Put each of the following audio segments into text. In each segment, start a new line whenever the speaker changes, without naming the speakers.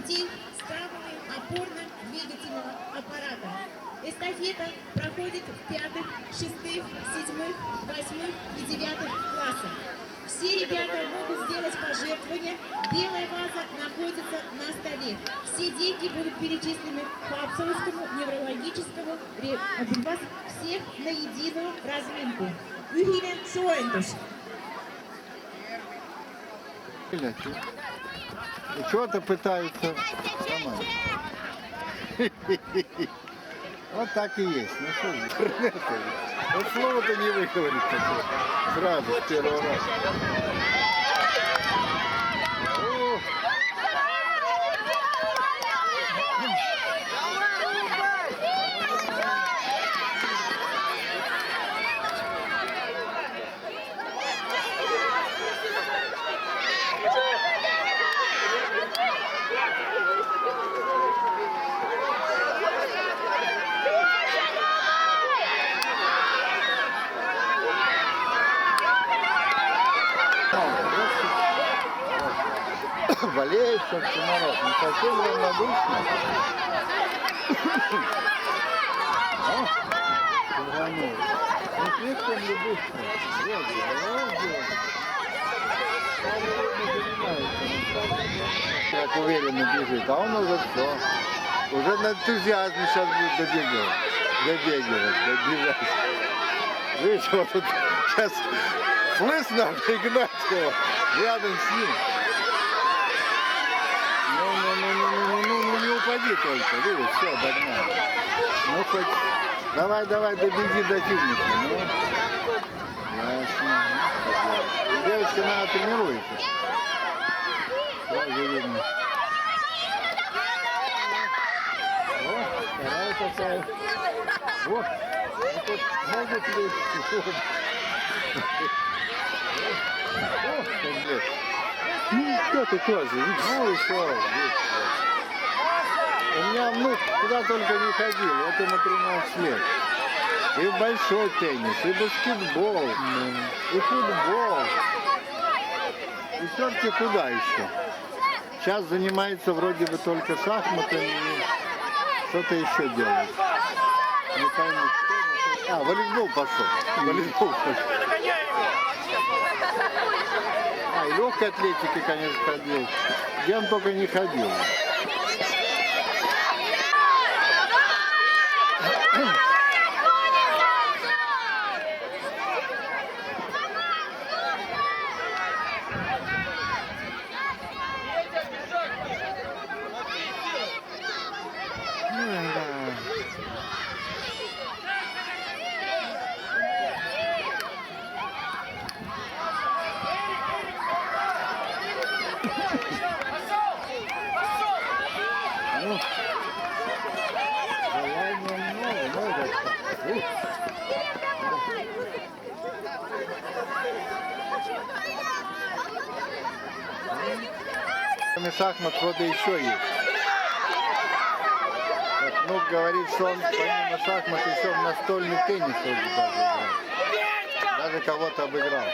детей с травмами опорно-двигательного аппарата. Эстафета проходит в 5, 6, 7, 8 и 9 классах. Все ребята могут сделать пожертвования. Белая ваза находится на столе. Все деньги будут перечислены по Апсоловскому неврологическому. Вас всех на единую разминку. Ühine soojendus.
Чего-то пытаются Вот так и есть. Ну что же, вот слово-то не выговорить такое. Сразу, с первого раза. Болеет все народ, не совсем равнодушно. Не слишком ли быстро? Как уверенно бежит, а он уже все. Уже на энтузиазме сейчас будет добегивать. Видишь, вот тут сейчас слышь надо и гнать его рядом с ним. Ну, не упади только, видишь, все, догнал. Ну, хоть, давай, добеги до финиша, ну. Ясно. Девочка, надо тренируется. Сразу видно. О, вторая такая. О, тут могут лезть. О, как лезть. Ну, что ты тоже? Ну и что? У меня внук куда только не ходил, этому 13 лет. И в большой теннис, и баскетбол, и футбол. И все-таки куда еще? Сейчас занимается вроде бы только шахматами и что-то еще делает. Не пойму, что. А, волейбол пошел. А, и легкой атлетики, конечно, ходил. Где он только не ходил. Кроме шахмат вроде еще есть. Вот внук говорит, что он помимо шахмат еще в настольный теннис вроде даже играл. Даже кого-то обыграл.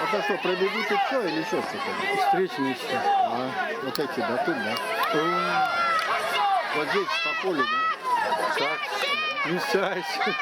Это что, пробегите все или еще что-то?
Встречные еще.
А, вот эти, да, тут, да? Вот здесь, по полю, да?
Так, мешайся.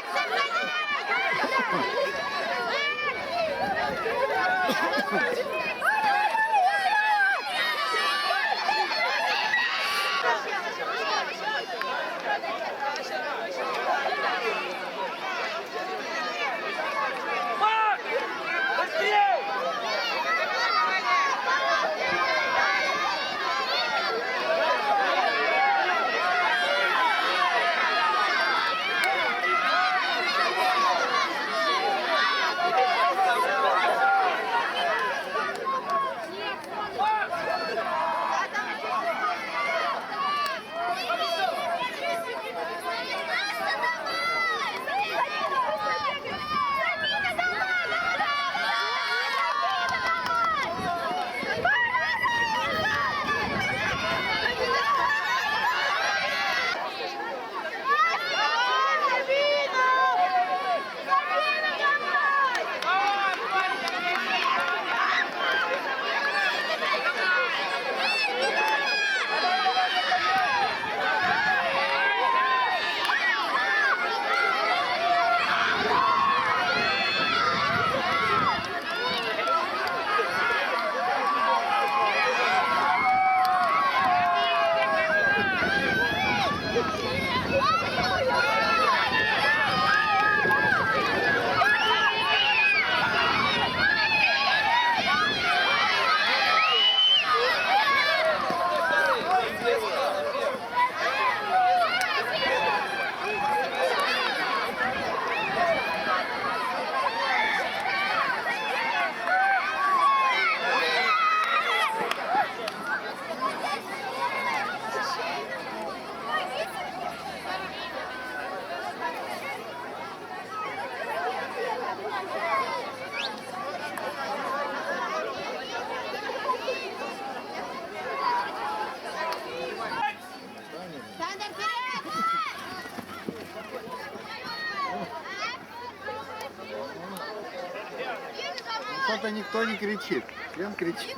Что-то никто не кричит. Всем кричит.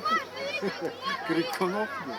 Крикунов нет.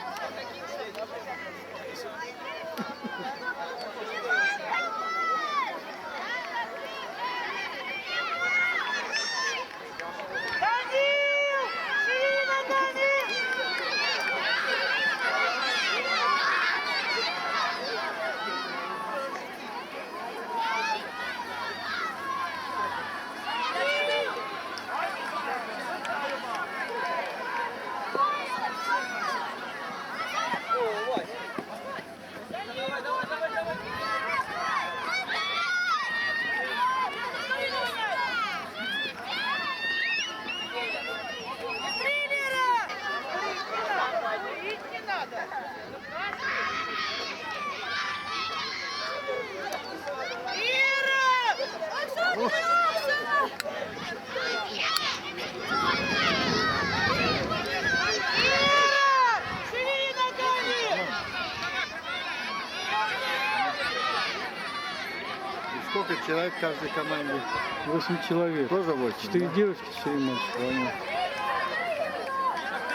Сколько человек в каждой команде?
8 человек.
Тоже 8?
4 девочки, 4 мальчика.
Понял.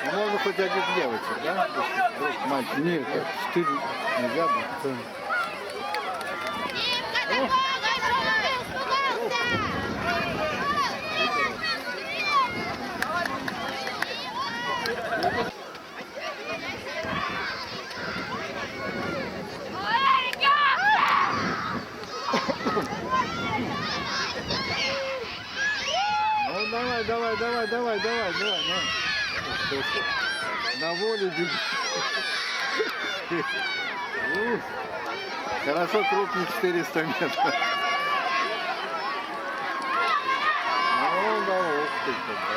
Ну, можно хоть один девочек, да? Если вдруг мальчик.
Нет, 4.
Нельзя, да?
Да.
Ну давай, ну. На волю беги. Ух. Хорошо, круг не 400 метров. Ну да, ух ты, какой.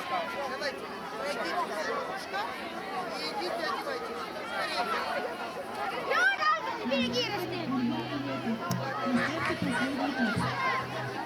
Давайте, пройдите в кружка и идите, одевайтесь.
Береги, Ростик!
Сделайте последний путь.